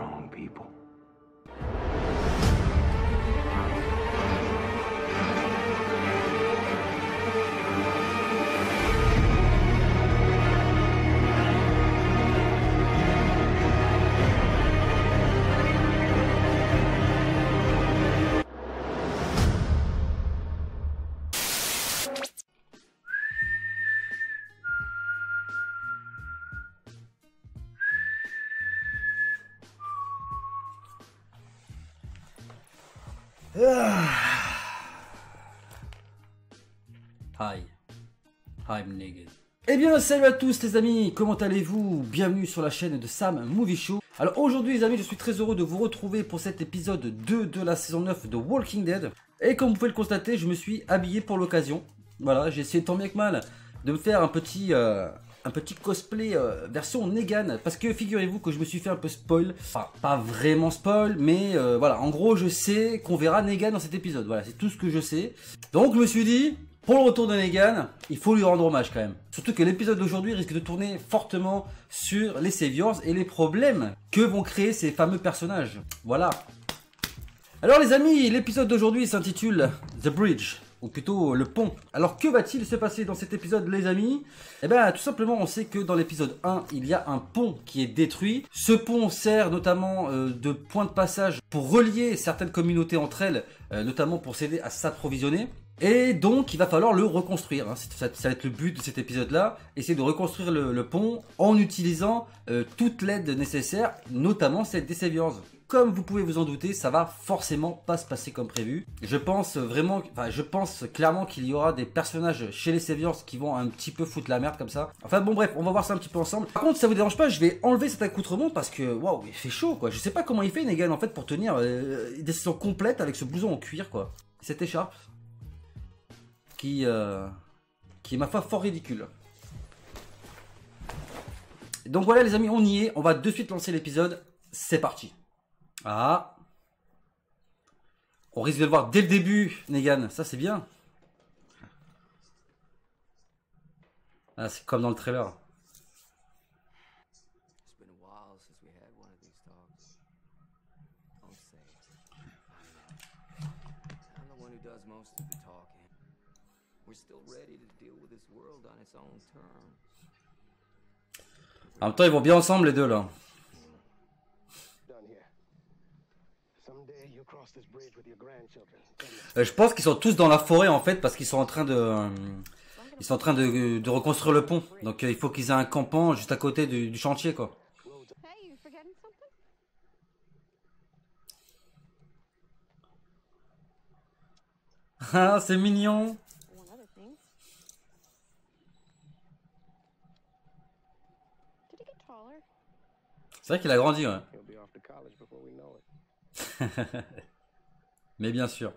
wrong people. Hi, I'm Negan. Eh bien, salut à tous les amis, comment allez-vous? Bienvenue sur la chaîne de Sam Movie Show. Alors aujourd'hui les amis, je suis très heureux de vous retrouver pour cet épisode 2 de la saison 9 de Walking Dead. Et comme vous pouvez le constater, je me suis habillé pour l'occasion. Voilà, j'ai essayé tant bien que mal de me faire un petit cosplay version Negan. Parce que figurez-vous que je me suis fait un peu spoil. Enfin, pas vraiment spoil, mais voilà, en gros je sais qu'on verra Negan dans cet épisode. Voilà, c'est tout ce que je sais. Donc je me suis dit... Pour le retour de Negan, il faut lui rendre hommage quand même. Surtout que l'épisode d'aujourd'hui risque de tourner fortement sur les Saviors et les problèmes que vont créer ces fameux personnages. Voilà. Alors les amis, l'épisode d'aujourd'hui s'intitule The Bridge, ou plutôt le pont. Alors que va-t-il se passer dans cet épisode les amis? Eh bien tout simplement on sait que dans l'épisode 1, il y a un pont qui est détruit. Ce pont sert notamment de point de passage pour relier certaines communautés entre elles, notamment pour s'aider à s'approvisionner. Et donc il va falloir le reconstruire, hein. Ça va être le but de cet épisode là, essayer de reconstruire le pont en utilisant toute l'aide nécessaire, notamment celle des Saviors. Comme vous pouvez vous en douter, ça va forcément pas se passer comme prévu. Je pense clairement qu'il y aura des personnages chez les Saviors qui vont un petit peu foutre la merde comme ça. Enfin bon bref, on va voir ça un petit peu ensemble. Par contre si ça vous dérange pas, je vais enlever cet accoutrement parce que waouh, il fait chaud quoi. Je sais pas comment il fait Negan en fait pour tenir des sessions complètes avec ce blouson en cuir quoi. Cette écharpe. Qui est ma foi fort ridicule. Donc voilà les amis, on y est, on va de suite lancer l'épisode, c'est parti. Ah, on risque de le voir dès le début, Negan, ça c'est bien. Ah, c'est comme dans le trailer. En même temps, ils vont bien ensemble les deux là. Je pense qu'ils sont tous dans la forêt en fait parce qu'ils sont en train de reconstruire le pont. Donc il faut qu'ils aient un campement juste à côté du chantier quoi. Ah, c'est mignon. C'est vrai qu'il a grandi, ouais. Mais bien sûr.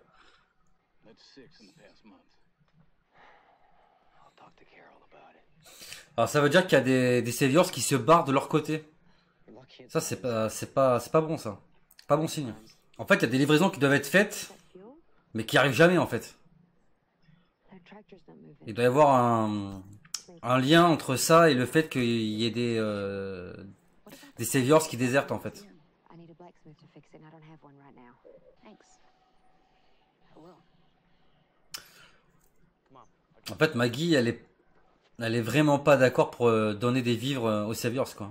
Alors ça veut dire qu'il y a des Saviors qui se barrent de leur côté. Ça c'est pas bon ça. Pas bon signe. En fait il y a des livraisons qui doivent être faites, mais qui arrivent jamais en fait. Il doit y avoir un lien entre ça et le fait qu'il y ait des Saviors qui désertent en fait. En fait Maggie elle est vraiment pas d'accord pour donner des vivres aux Saviors quoi.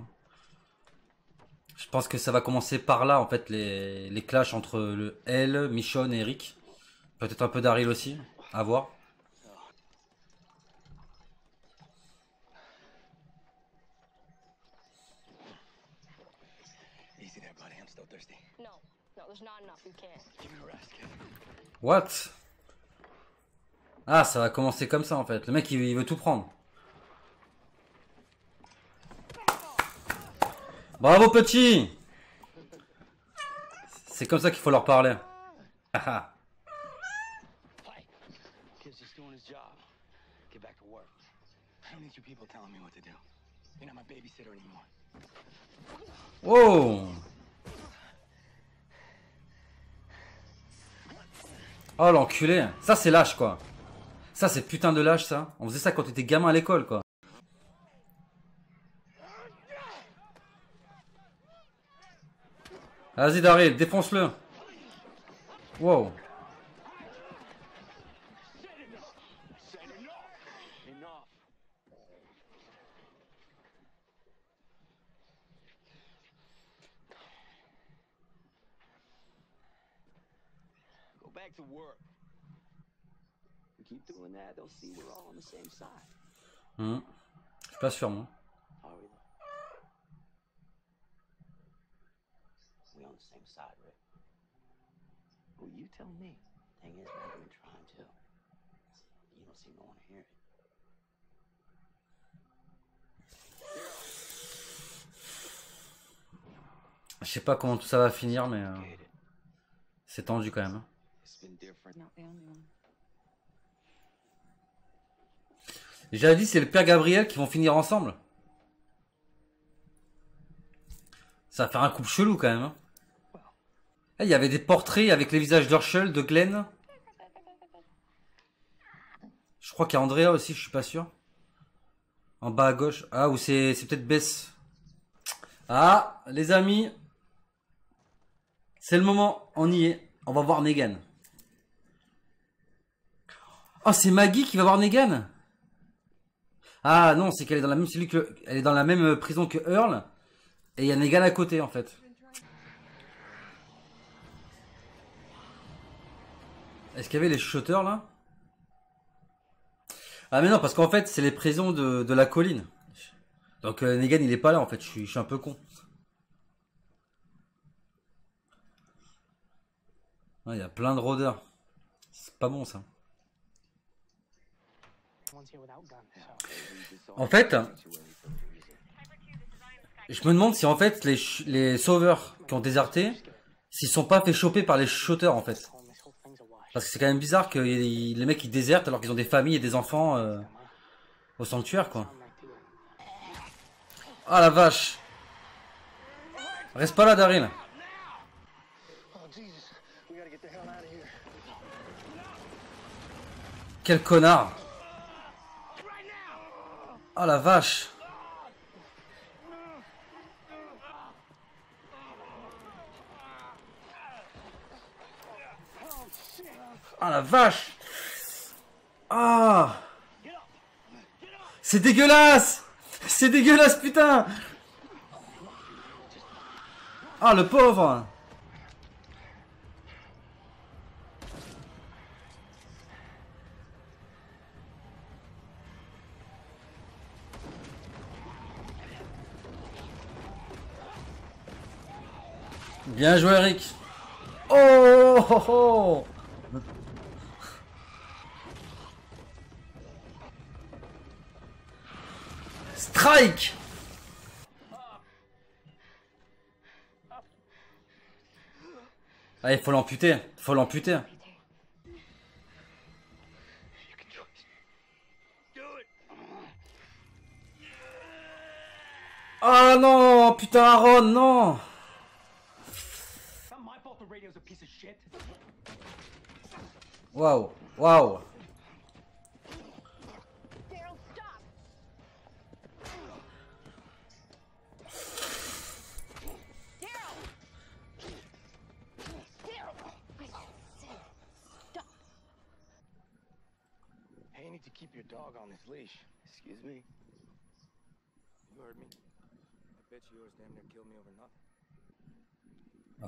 Je pense que ça va commencer par là en fait les clashs entre elle, Michonne et Eric. Peut-être un peu Daryl aussi, à voir. What? Ah, ça va commencer comme ça en fait. Le mec il veut tout prendre. Bravo petit. C'est comme ça qu'il faut leur parler. Oh. Oh l'enculé. Ça c'est lâche quoi. Ça c'est putain de lâche ça. On faisait ça quand t'étais gamin à l'école quoi. Vas-y Daryl, défonce-le. Wow. Go back to work. We keep doing that, they'll see we're all on the same side. Je suis pas sûr moi. Are we? We on the same side, right? Well, you tell me. Thing is, man, I've been trying to. You don't seem to want to hear it. Je sais pas comment tout ça va finir, mais c'est tendu quand même. Hein. J'avais dit c'est le père Gabriel qui vont finir ensemble. Ça va faire un couple chelou quand même. Hein. Il y avait des portraits avec les visages d'Herschel, de Glenn. Je crois qu'il y a Andrea aussi, je suis pas sûr. En bas à gauche. Ah, ou c'est peut-être Bess. Ah, les amis. C'est le moment, on y est. On va voir Negan. Oh, c'est Maggie qui va voir Negan. Ah non, c'est qu'elle est dans la même cellule que... Elle est dans la même prison que Earl. Et il y a Negan à côté en fait. Est-ce qu'il y avait les shooters là? Ah mais non, parce qu'en fait c'est les prisons de la colline. Donc Negan il est pas là en fait, je suis un peu con. Il y a plein de rôdeurs. C'est pas bon ça. En fait, je me demande si en fait les sauveurs qui ont déserté, s'ils sont pas fait choper par les shooters en fait. Parce que c'est quand même bizarre que les mecs ils désertent alors qu'ils ont des familles et des enfants au sanctuaire quoi. Ah la vache. Reste pas là Daryl. Quel connard. Oh la vache. Ah la vache. Ah. C'est dégueulasse. C'est dégueulasse putain. Ah le pauvre. Bien joué Eric. Oh, oh, oh. Strike. Ah, il faut l'amputer. Faut l'amputer. Oh non, putain Aaron, non. Waouh, waouh. Hey, you need to keep your dog on his leash. Excuse me. You heard me. I bet yours damn near killed me over nothing.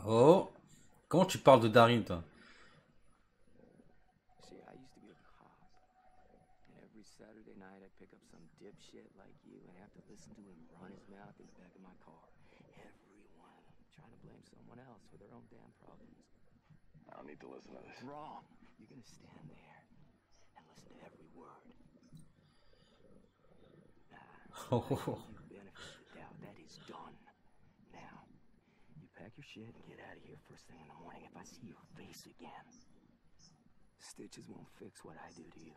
Oh. Comment tu parles de Daryl toi? See, I used to be a cop. And every Saturday night I'd pick up some dipshit like you and have to listen to him run his mouth in the back of my car. Every one of them trying to blame someone else for their own damn problems. I don't need to listen to this. Wrong. You're gonna stand there and listen to every word. Oh, oh, oh. Benefit of the doubt, that is done. Now, you pack your shit and get out of here first thing in the morning. If I see your face again, stitches won't fix what I do to you.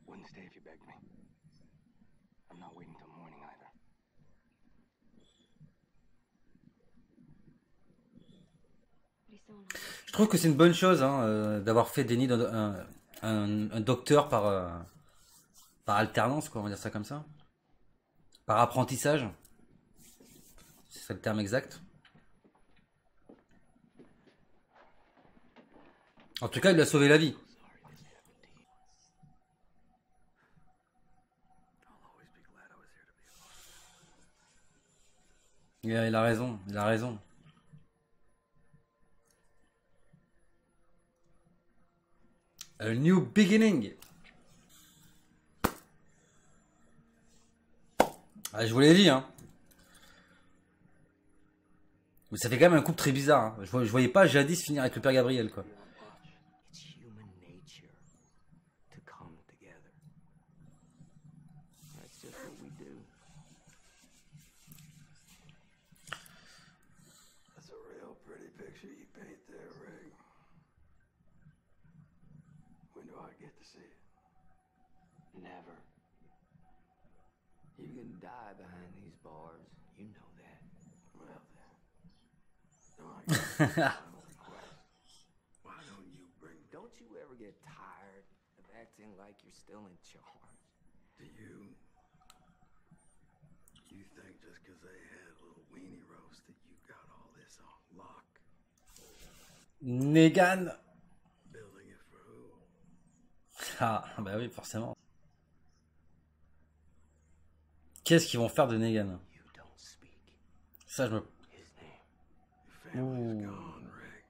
Wouldn't stay if you begged me. I'm not waiting till morning either. Je trouve que c'est une bonne chose hein, d'avoir fait Denis un docteur par alternance, quoi, on va dire ça comme ça. Par apprentissage. C'est le terme exact. En tout cas, il lui a sauvé la vie. Il a raison, il a raison. A new beginning. Ah, je vous l'ai dit, hein. Mais ça fait quand même un couple très bizarre. Hein. Je voyais pas Jadis finir avec le père Gabriel, quoi. It's human nature to come together. That's just what we do. That's a real pretty picture you paint there, Rick. When do I get to see it? Never. You can die behind these bars. You know that. Well then. No, I got a final request. Why don't you bring... Don't you ever get tired of acting like you're still in charge? Do you... You think just because they had a little weenie roast that you got all this on lock? Negan. Building it for who? Ah, bah oui, forcément. Qu'est-ce qu'ils vont faire de Negan? You don't speak Ça, je me... his name. Your family's Ooh. gone, Rick.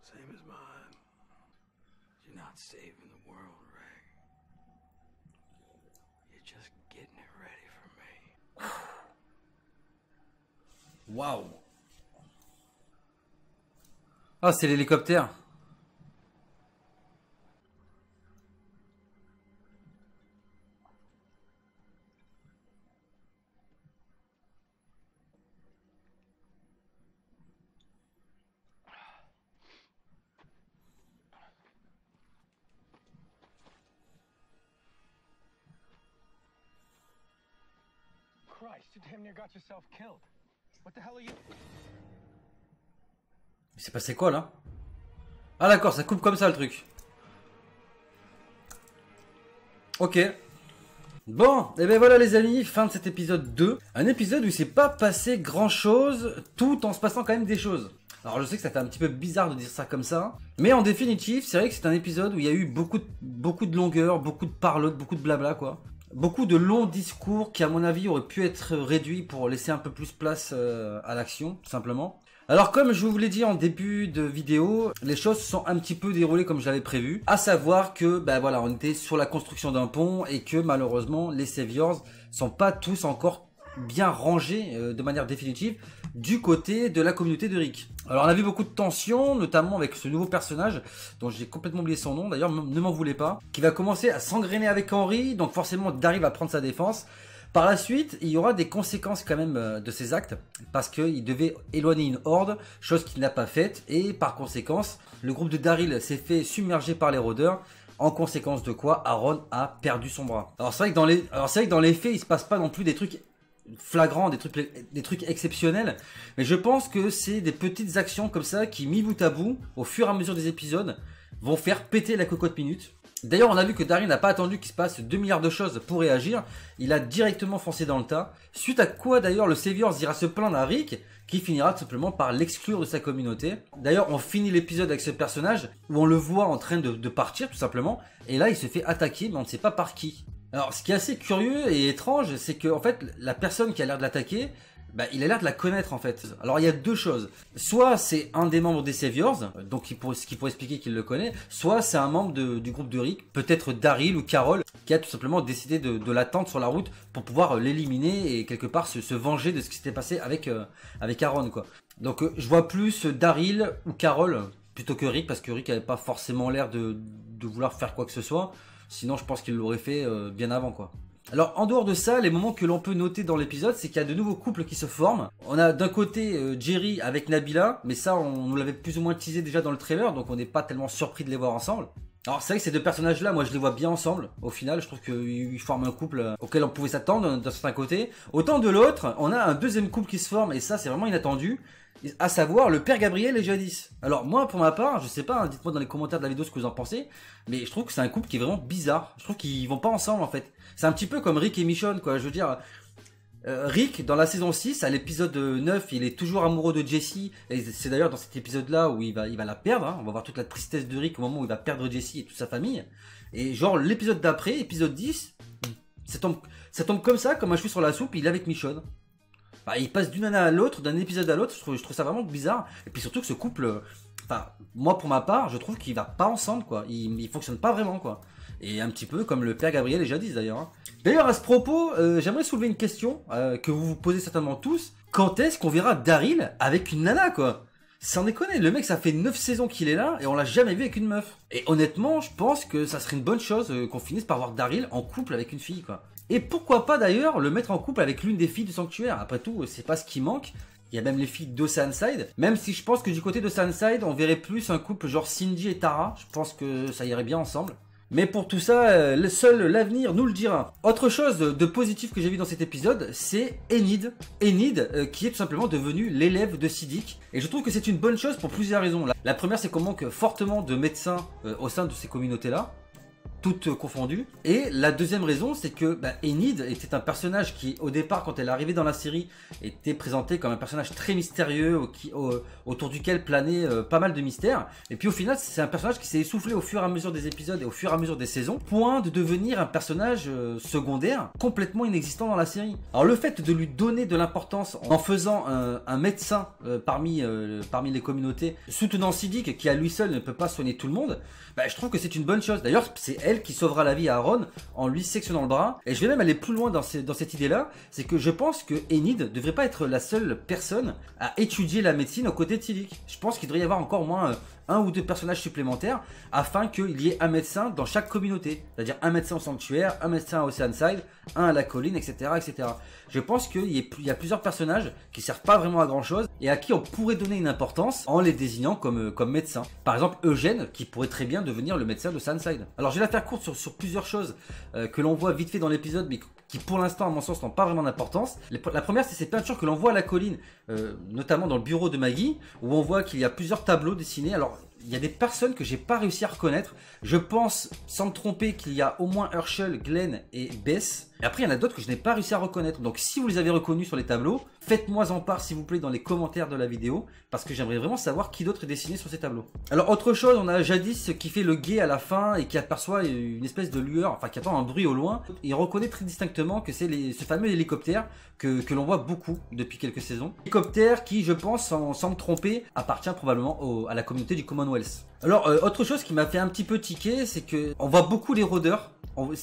Same as mine. You're not saving the world, Rick. You're just getting it ready for me. Waouh. Ah, c'est l'hélicoptère. Christ, you damn near got yourself killed. What the hell are you... Il s'est passé quoi, là? Ah, d'accord, ça coupe comme ça, le truc. Ok. Bon, et ben voilà les amis, fin de cet épisode 2. Un épisode où il s'est pas passé grand chose, tout en se passant quand même des choses. Alors je sais que ça fait un petit peu bizarre de dire ça comme ça, mais en définitive, c'est vrai que c'est un épisode où il y a eu beaucoup de longueur, beaucoup de parlotte, beaucoup de blabla quoi. Beaucoup de longs discours qui à mon avis auraient pu être réduits pour laisser un peu plus place à l'action, tout simplement. Alors comme je vous l'ai dit en début de vidéo, les choses sont un petit peu déroulées comme je l'avais prévu. À savoir que, ben voilà, on était sur la construction d'un pont et que malheureusement les Saviors sont pas tous encore bien rangés de manière définitive du côté de la communauté de Rick. Alors on a vu beaucoup de tensions, notamment avec ce nouveau personnage dont j'ai complètement oublié son nom, d'ailleurs ne m'en voulez pas, qui va commencer à s'engrainer avec Henry, donc forcément Daryl va prendre sa défense. Par la suite, il y aura des conséquences quand même de ses actes, parce qu'il devait éloigner une horde, chose qu'il n'a pas faite, et par conséquence, le groupe de Daryl s'est fait submerger par les rôdeurs, en conséquence de quoi Aaron a perdu son bras. Alors c'est vrai que dans les faits, il se passe pas non plus des trucs flagrants, des trucs exceptionnels, mais je pense que c'est des petites actions comme ça qui, mis bout à bout, au fur et à mesure des épisodes, vont faire péter la cocotte minute. D'ailleurs, on a vu que Daryl n'a pas attendu qu'il se passe 2 milliards de choses pour réagir. Il a directement foncé dans le tas. Suite à quoi, d'ailleurs, le Saviors ira se plaindre à Rick, qui finira tout simplement par l'exclure de sa communauté. D'ailleurs, on finit l'épisode avec ce personnage, où on le voit en train de partir, tout simplement. Et là, il se fait attaquer, mais on ne sait pas par qui. Alors, ce qui est assez curieux et étrange, c'est que, en fait, la personne qui a l'air de l'attaquer, bah, il a l'air de la connaître en fait. Alors il y a deux choses. Soit c'est un des membres des Saviors, donc ce qui pourrait expliquer qu'il le connaît, soit c'est un membre du groupe de Rick, peut-être Daryl ou Carol, qui a tout simplement décidé de l'attendre sur la route pour pouvoir l'éliminer et quelque part se venger de ce qui s'était passé avec Aaron quoi. Donc je vois plus Daryl ou Carol plutôt que Rick, parce que Rick n'avait pas forcément l'air de vouloir faire quoi que ce soit. Sinon je pense qu'il l'aurait fait bien avant quoi. Alors en dehors de ça, les moments que l'on peut noter dans l'épisode, c'est qu'il y a de nouveaux couples qui se forment. On a d'un côté Jerry avec Nabila, mais ça on nous l'avait plus ou moins teasé déjà dans le trailer, donc on n'est pas tellement surpris de les voir ensemble. Alors c'est vrai que ces deux personnages là, moi je les vois bien ensemble. Au final je trouve qu'ils forment un couple auquel on pouvait s'attendre d'un certain côté. Autant de l'autre, on a un deuxième couple qui se forme, et ça c'est vraiment inattendu, à savoir le père Gabriel et Jadis. Alors moi pour ma part, je sais pas, hein, dites-moi dans les commentaires de la vidéo ce que vous en pensez, mais je trouve que c'est un couple qui est vraiment bizarre. Je trouve qu'ils vont pas ensemble en fait. C'est un petit peu comme Rick et Michonne quoi, je veux dire, Rick, dans la saison 6, à l'épisode 9, il est toujours amoureux de Jessie. Et c'est d'ailleurs dans cet épisode-là où il va la perdre. Hein. On va voir toute la tristesse de Rick au moment où il va perdre Jessie et toute sa famille. Et genre, l'épisode d'après, épisode 10, ça tombe comme ça, comme un cheveu sur la soupe, il est avec Michonne. Bah, il passe d'une année à l'autre, d'un épisode à l'autre. Je trouve ça vraiment bizarre. Et puis surtout que ce couple... Enfin, moi pour ma part, je trouve qu'ils ne vont pas ensemble, quoi. Ils fonctionnent pas vraiment, quoi. Et un petit peu comme le père Gabriel et Jadis d'ailleurs. Hein. D'ailleurs à ce propos, j'aimerais soulever une question que vous vous posez certainement tous. Quand est-ce qu'on verra Daryl avec une nana, quoi? Sans déconner, le mec ça fait 9 saisons qu'il est là et on l'a jamais vu avec une meuf. Et honnêtement, je pense que ça serait une bonne chose qu'on finisse par voir Daryl en couple avec une fille, quoi. Et pourquoi pas d'ailleurs le mettre en couple avec l'une des filles du sanctuaire. Après tout, c'est pas ce qui manque. Il y a même les filles d'Oceanside. Même si je pense que du côté d'Oceanside, on verrait plus un couple genre Cindy et Tara. Je pense que ça irait bien ensemble. Mais pour tout ça, seul l'avenir nous le dira. Autre chose de positif que j'ai vu dans cet épisode, c'est Enid. Enid, qui est tout simplement devenu l'élève de Siddiq. Et je trouve que c'est une bonne chose pour plusieurs raisons. La première, c'est qu'on manque fortement de médecins au sein de ces communautés-là. Toutes confondues. Et la deuxième raison, c'est que Enid était un personnage qui, au départ, quand elle est arrivée dans la série, était présenté comme un personnage très mystérieux, autour duquel planait pas mal de mystères. Et puis au final, c'est un personnage qui s'est essoufflé au fur et à mesure des épisodes et au fur et à mesure des saisons, point de devenir un personnage secondaire, complètement inexistant dans la série. Alors le fait de lui donner de l'importance en faisant un médecin parmi les communautés, soutenant Siddiq, qui à lui seul ne peut pas soigner tout le monde, je trouve que c'est une bonne chose. D'ailleurs, c'est elle qui sauvera la vie à Aaron en lui sectionnant le bras. Et je vais même aller plus loin dans cette idée-là. C'est que je pense que Enid ne devrait pas être la seule personne à étudier la médecine aux côtés de Siddiq. Je pense qu'il devrait y avoir encore au moins un ou deux personnages supplémentaires afin qu'il y ait un médecin dans chaque communauté. C'est-à-dire un médecin au sanctuaire, un médecin à Oceanside, un à la colline, etc. etc. Je pense qu'il y a plusieurs personnages qui servent pas vraiment à grand chose et à qui on pourrait donner une importance en les désignant comme médecin. Par exemple, Eugène, qui pourrait très bien devenir le médecin de Sunside. Alors je vais la faire courte sur plusieurs choses que l'on voit vite fait dans l'épisode, mais qui pour l'instant, à mon sens, n'ont pas vraiment d'importance. La première, c'est ces peintures que l'on voit à la colline, notamment dans le bureau de Maggie, où on voit qu'il y a plusieurs tableaux dessinés. Alors, il y a des personnes que j'ai pas réussi à reconnaître. Je pense, sans me tromper, qu'il y a au moins Herschel, Glenn et Bess. Et après, il y en a d'autres que je n'ai pas réussi à reconnaître. Donc, si vous les avez reconnus sur les tableaux, faites-moi en part, s'il vous plaît, dans les commentaires de la vidéo, parce que j'aimerais vraiment savoir qui d'autre est dessiné sur ces tableaux. Alors, autre chose, on a Jadis qui fait le guet à la fin et qui aperçoit une espèce de lueur, enfin, qui entend un bruit au loin. Il reconnaît très distinctement que c'est ce fameux hélicoptère que l'on voit beaucoup depuis quelques saisons. Hélicoptère qui, je pense, sans me tromper, appartient probablement à la communauté du Commonwealth. Alors, autre chose qui m'a fait un petit peu tiquer, c'est que on voit beaucoup les rôdeurs.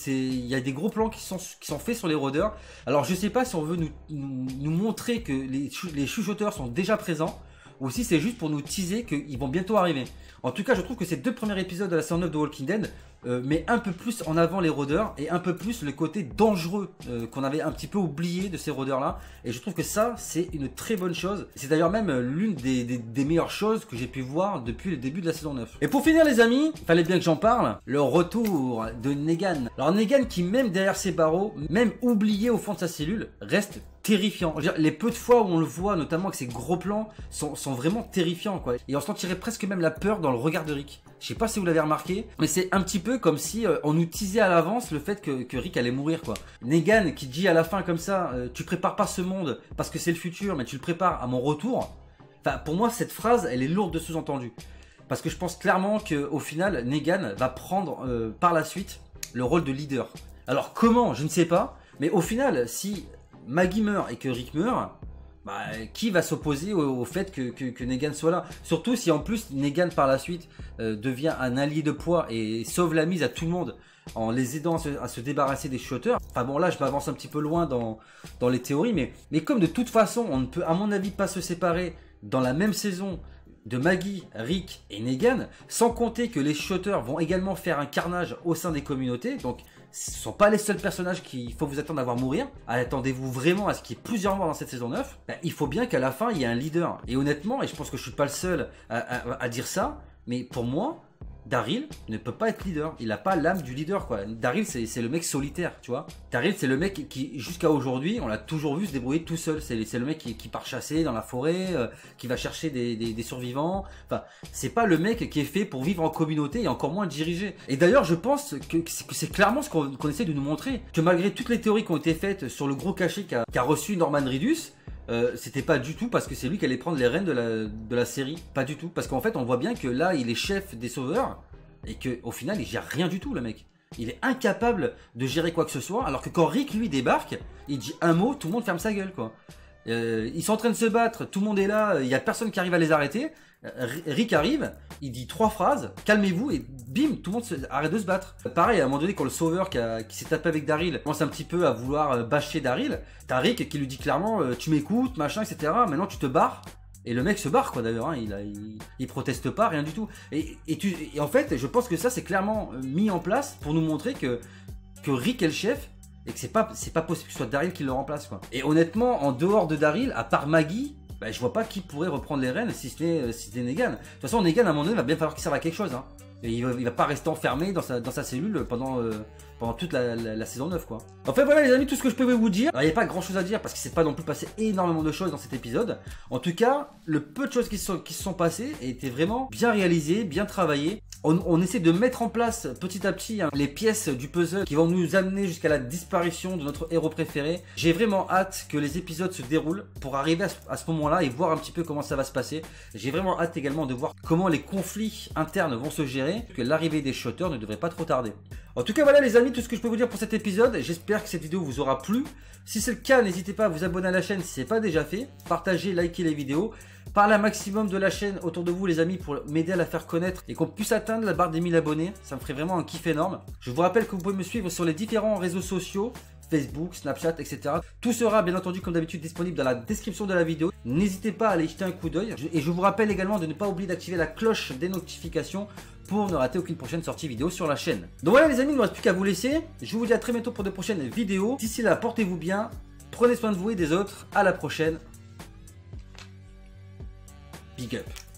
Il y a des gros plans qui sont faits sur les rôdeurs. Alors, je sais pas si on veut nous montrer que les chuchoteurs sont déjà présents, ou si c'est juste pour nous teaser qu'ils vont bientôt arriver. En tout cas, je trouve que ces deux premiers épisodes de la saison 9 de Walking Dead met un peu plus en avant les rôdeurs et un peu plus le côté dangereux qu'on avait un petit peu oublié de ces rôdeurs-là. Et je trouve que ça, c'est une très bonne chose. C'est d'ailleurs même l'une des meilleures choses que j'ai pu voir depuis le début de la saison 9. Et pour finir les amis, il fallait bien que j'en parle, le retour de Negan. Alors Negan qui, même derrière ses barreaux, même oublié au fond de sa cellule, reste terrifiant. Je veux dire, les peu de fois où on le voit, notamment avec ses gros plans, sont vraiment terrifiants, quoi. Et on sentirait presque même la peur dans le regard de Rick. Je sais pas si vous l'avez remarqué, mais c'est un petit peu comme si on nous teasait à l'avance le fait que Rick allait mourir, quoi. Negan qui dit à la fin comme ça, tu prépares pas ce monde parce que c'est le futur, mais tu le prépares à mon retour. Enfin, pour moi, cette phrase, elle est lourde de sous-entendu. Parce que je pense clairement qu'au final, Negan va prendre par la suite le rôle de leader. Alors comment, je ne sais pas, mais au final, si Maggie meurt et que Rick meurt, qui va s'opposer au fait que Negan soit là? Surtout si en plus Negan par la suite devient un allié de poids et sauve la mise à tout le monde en les aidant à se débarrasser des shooters. Enfin bon, là je m'avance un petit peu loin dans les théories, mais comme de toute façon on ne peut à mon avis pas se séparer dans la même saison de Maggie, Rick et Negan, sans compter que les shooters vont également faire un carnage au sein des communautés, donc ce ne sont pas les seuls personnages qu'il faut vous attendre à voir mourir. Attendez-vous vraiment à ce qu'il y ait plusieurs morts dans cette saison 9. Il faut bien qu'à la fin, il y ait un leader. Et honnêtement, et je pense que je ne suis pas le seul à dire ça, mais pour moi, Daryl ne peut pas être leader. Il n'a pas l'âme du leader, quoi. Daryl, c'est le mec solitaire, tu vois. Daryl, c'est le mec qui, jusqu'à aujourd'hui, on l'a toujours vu se débrouiller tout seul. C'est le mec qui part chasser dans la forêt, qui va chercher des survivants. Enfin, c'est pas le mec qui est fait pour vivre en communauté et encore moins diriger. Et d'ailleurs, je pense que c'est clairement ce qu'on essaie de nous montrer. Que malgré toutes les théories qui ont été faites sur le gros cachet qu'a reçu Norman Reedus, c'était pas du tout parce que c'est lui qui allait prendre les rênes de la série. Pas du tout. Parce qu'en fait, on voit bien que là, il est chef des sauveurs et qu'au final, il gère rien du tout, le mec. Il est incapable de gérer quoi que ce soit. Alors que quand Rick, lui, débarque, il dit un mot, tout le monde ferme sa gueule, quoi. Ils sont en train de se battre, tout le monde est là, il y a personne qui arrive à les arrêter. Rick arrive, il dit 3 phrases, calmez-vous et bim, tout le monde arrête de se battre. Pareil, à un moment donné, quand le sauveur qui s'est tapé avec Daryl commence un petit peu à vouloir bâcher Daryl, t'as Rick qui lui dit clairement tu m'écoutes, machin, etc. Maintenant tu te barres. Et le mec se barre, quoi, d'ailleurs, hein. Il proteste pas, rien du tout. Et en fait, je pense que ça c'est clairement mis en place pour nous montrer que Rick est le chef. Et que c'est pas possible que ce soit Daryl qui le remplace, quoi. Et honnêtement, en dehors de Daryl, à part Maggie, bah, je vois pas qui pourrait reprendre les rênes si ce n'est Negan. De toute façon, Negan, à un moment donné, il va bien falloir qu'il serve à quelque chose, hein. Et il va pas rester enfermé dans sa cellule pendant toute la saison 9, quoi. Enfin voilà les amis, tout ce que je pouvais vous dire. Alors il n'y a pas grand chose à dire parce qu'il s'est pas non plus passé énormément de choses dans cet épisode. En tout cas, le peu de choses qui se sont passées étaient vraiment bien réalisées, bien travaillées. On essaie de mettre en place petit à petit les pièces du puzzle qui vont nous amener jusqu'à la disparition de notre héros préféré. J'ai vraiment hâte que les épisodes se déroulent pour arriver à ce moment-là et voir un petit peu comment ça va se passer. J'ai vraiment hâte également de voir comment les conflits internes vont se gérer, que l'arrivée des shooters ne devrait pas trop tarder. En tout cas voilà les amis, tout ce que je peux vous dire pour cet épisode. J'espère que cette vidéo vous aura plu. Si c'est le cas, n'hésitez pas à vous abonner à la chaîne si ce n'est pas déjà fait. Partagez, likez les vidéos. Parlez un maximum de la chaîne autour de vous les amis pour m'aider à la faire connaître et qu'on puisse atteindre la barre des 1000 abonnés. Ça me ferait vraiment un kiff énorme. Je vous rappelle que vous pouvez me suivre sur les différents réseaux sociaux, Facebook, Snapchat, etc. Tout sera bien entendu comme d'habitude disponible dans la description de la vidéo. N'hésitez pas à aller jeter un coup d'œil. Et je vous rappelle également de ne pas oublier d'activer la cloche des notifications pour ne rater aucune prochaine sortie vidéo sur la chaîne. Donc voilà les amis, il ne me reste plus qu'à vous laisser. Je vous dis à très bientôt pour de prochaines vidéos. D'ici là, portez-vous bien, prenez soin de vous et des autres. À la prochaine. Big up.